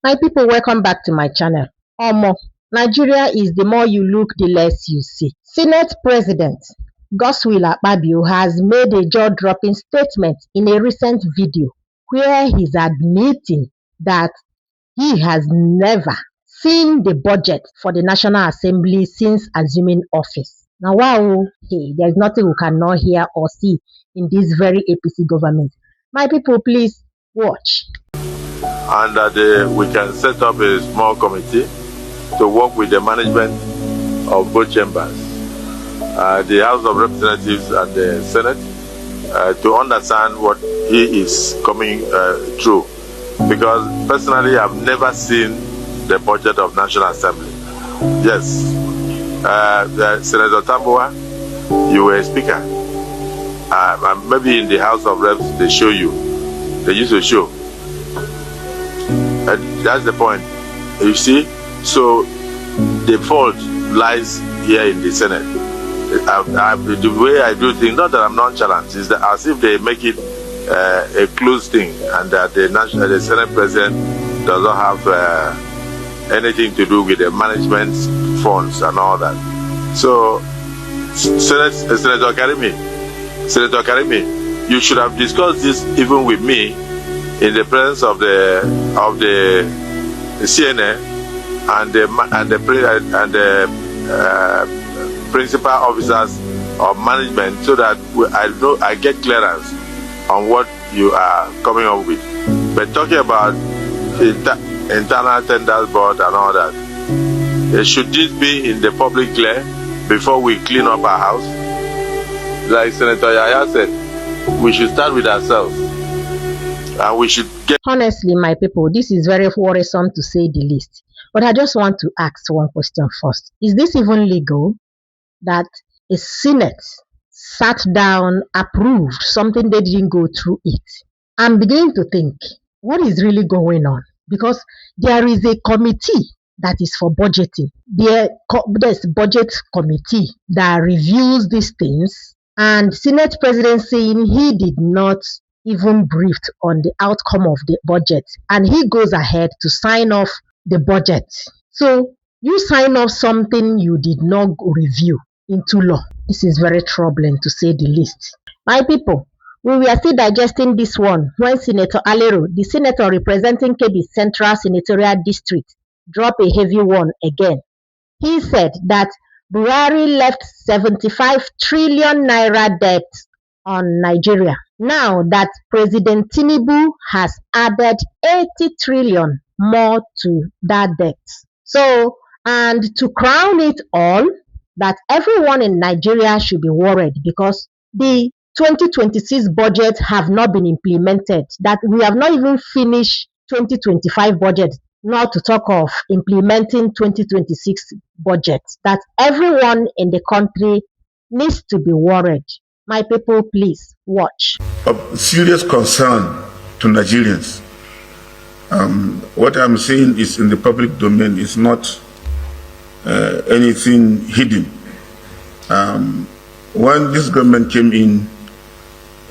My people, welcome back to my channel. Omo, Nigeria is the more you look, the less you see. Senate President Godswill Akpabio has made a jaw-dropping statement in a recent video where he's admitting that he has never seen the budget for the National Assembly since assuming office. Now, wow, hey, there's nothing we cannot hear or see in this very APC government. My people, please watch. And that we can set up a small committee to work with the management of both chambers, the House of Representatives and the Senate, to understand what he is coming through. Because personally, I've never seen the budget of National Assembly. Yes, Senator Tamboa, you were a speaker. Maybe in the House of Reps they show you, they used to show. That's the point, you see. So the fault lies here in the Senate. The way I do things, not that I'm nonchalant, is that as if they make it a closed thing, and that the Senate President does not have anything to do with the management funds and all that. So, Senator Karimi, you should have discussed this even with me in the presence of the CNA and the principal officers of management, so that I get clearance on what you are coming up with. But talking about internal tenders board and all that, should this be in the public clear before we clean up our house? Like Senator Yaya said, we should start with ourselves. And we should get... Honestly, my people, this is very worrisome to say the least. But I just want to ask one question first. Is this even legal that a Senate sat down, approved something they didn't go through it? I'm beginning to think, what is really going on? Because there is a committee that is for budgeting. There's budget committee that reviews these things, and Senate President saying he did not even briefed on the outcome of the budget, and he goes ahead to sign off the budget. So you sign off something you did not review into law. This is very troubling to say the least. My people, we were still digesting this one when Senator Aliero, the senator representing Kebbi Central Senatorial District, dropped a heavy one again. He said that Buhari left 75 trillion naira debt on Nigeria. Now that President Tinubu has added 80 trillion more to that debt. So, and to crown it all, that everyone in Nigeria should be worried because the 2026 budget have not been implemented, that we have not even finished 2025 budget, not to talk of implementing 2026 budget, that everyone in the country needs to be worried. My people, please watch. Of serious concern to Nigerians. What I'm saying is in the public domain, is not anything hidden. When this government came in,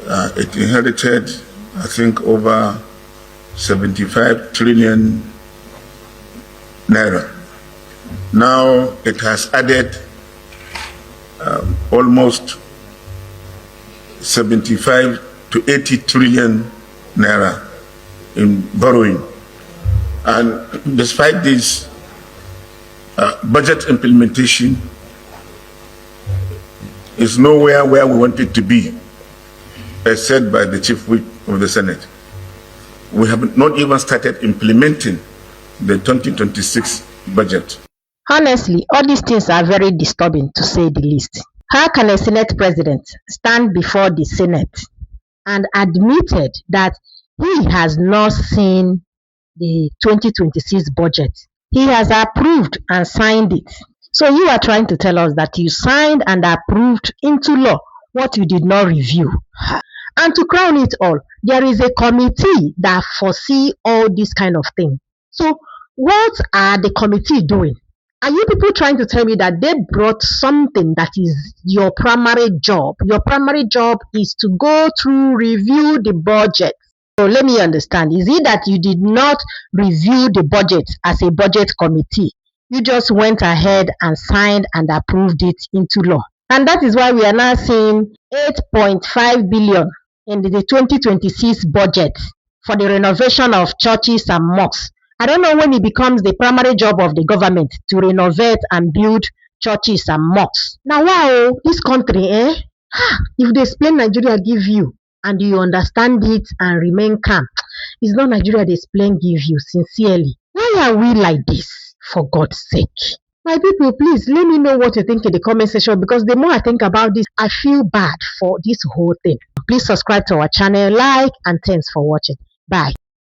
it inherited, I think, over 75 trillion naira. Now it has added almost 75 to 80 trillion naira in borrowing. And despite this, budget implementation is nowhere where we want it to be, as said by the Chief Whip of the Senate. We have not even started implementing the 2026 budget. Honestly, all these things are very disturbing, to say the least. How can a Senate President stand before the Senate and admitted that he has not seen the 2026 budget? He has approved and signed it. So you are trying to tell us that you signed and approved into law what you did not review. And to crown it all, there is a committee that foresee all this kind of thing. So what are the committee doing? Are you people trying to tell me that they brought something that is your primary job? Your primary job is to go through, review the budget. So let me understand. Is it that you did not review the budget as a budget committee? You just went ahead and signed and approved it into law. And that is why we are now seeing 8.5 billion in the 2026 budget for the renovation of churches and mosques. I don't know when it becomes the primary job of the government to renovate and build churches and mosques. Now, wow, this country, if they explain Nigeria give you and you understand it and remain calm, it's not Nigeria they explain give you, sincerely. Why are we like this, for God's sake? My people, please let me know what you think in the comment section, because the more I think about this, I feel bad for this whole thing. Please subscribe to our channel, like, and thanks for watching. Bye.